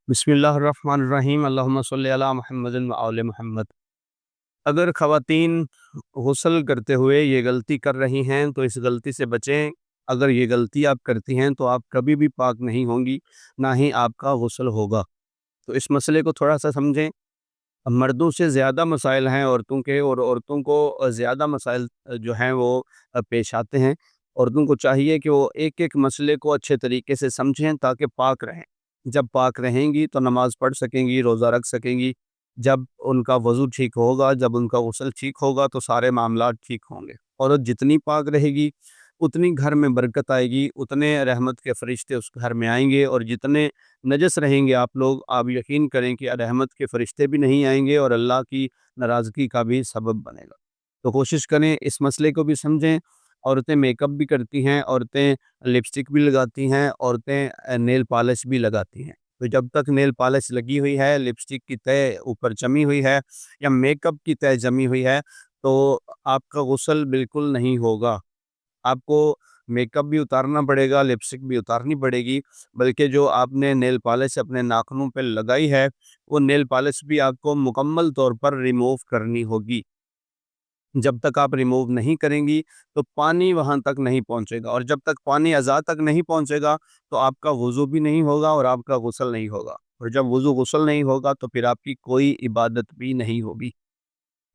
बिस्मिल्लाहिर्रहमानिर्रहीम अल्लाहुम्मा सल्लि अला मुहम्मदिन व आले मुहम्मद। अगर ख़वातीन गुस्ल करते हुए ये गलती कर रही हैं तो इस गलती से बचें। अगर ये गलती आप करती हैं तो आप कभी भी पाक नहीं होंगी, ना ही आपका गुस्ल होगा। तो इस मसले को थोड़ा-सा समझें। मर्दों से ज़्यादा मसाइल हैं औरतों के, और औरतों को ज़्यादा मसाइल जो हैं वो पेश आते हैं। औरतों को चाहिए कि वो एक-एक मसले को अच्छे तरीके से समझें ताकि पाक रहें। जब पाक रहेंगी तो नमाज़ पढ़ सकेंगी, रोज़ा रख सकेंगी। जब उनका वज़ू ठीक होगा, जब उनका गुस्ल ठीक होगा तो सारे मामलात ठीक होंगे। औरत जितनी पाक रहेगी उतनी घर में बरकत आएगी, उतने रहमत के फ़रिश्ते उस घर में आएँगे, और जितने नजस रहेंगे आप लोग, आप यकीन करें कि रहमत के फ़रिश्ते भी नहीं आएंगे और अल्लाह की नाराज़गी का भी सबब बनेगा। तो कोशिश करें इस मसले को भी समझें। औरतें मेकअप भी करती हैं, औरतें लिपस्टिक भी लगाती हैं, औरतें नेल पॉलिश भी लगाती हैं। तो जब तक नेल पॉलिश लगी हुई है, लिपस्टिक की तह ऊपर जमी हुई है या मेकअप की तह जमी हुई है, तो आपका गुस्ल बिल्कुल नहीं होगा। आपको मेकअप भी उतारना पड़ेगा, लिपस्टिक भी उतारनी पड़ेगी, बल्कि जो आपने नेल पॉलिश अपने नाखूनों पे लगाई है, वो नेल पॉलिश भी आपको मुकम्मल तौर पर रिमूव करनी होगी। जब तक आप रिमूव नहीं करेंगी तो पानी वहाँ तक नहीं पहुँचेगा, और जब तक पानी अज़ा तक नहीं पहुँचेगा तो आपका वज़ू भी नहीं होगा और आपका गुस्ल नहीं होगा, और जब वज़ू गुस्ल नहीं होगा तो फिर आपकी कोई इबादत भी नहीं होगी।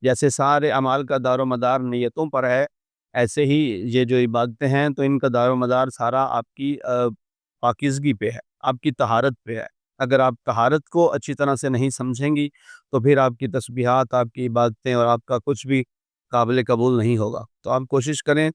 जैसे सारे अमाल का दारोमदार नियतों पर है, ऐसे ही ये जो इबादतें हैं तो इनका दारोमदार सारा आपकी पाकीज़गी पे है, आपकी तहारत पे है। अगर आप तहारत को अच्छी तरह से नहीं समझेंगी तो फिर आपकी तस्बीहात, आपकी इबादतें और आपका कुछ भी काबिल कबूल नहीं होगा। तो आप कोशिश करें,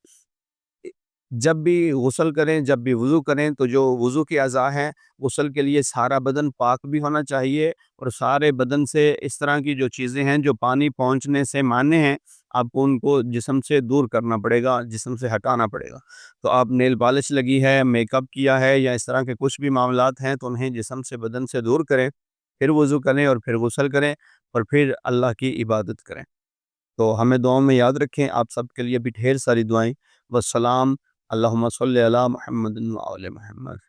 जब भी गुस्ल करें, जब भी वज़ू करें, तो जो वज़ू के अज़ा हैं, गुस्ल के लिए सारा बदन पाक भी होना चाहिए, और सारे बदन से इस तरह की जो चीज़ें हैं जो पानी पहुँचने से माने हैं, आपको उनको जिस्म से दूर करना पड़ेगा, जिस्म से हटाना पड़ेगा। तो आप नेल पॉलिश लगी है, मेकअप किया है, या इस तरह के कुछ भी मामलात हैं तो उन्हें जिस्म से, बदन से दूर करें, फिर वज़ू करें और फिर गुस्ल करें, और फिर अल्लाह की इबादत करें। तो हमें दुआओं में याद रखें। आप सबके लिए भी ढेर सारी दुआएँ। वस्सलाम। अल्लाहुम्मा सल्लि अला मुहम्मदिन व आले मुहम्मद।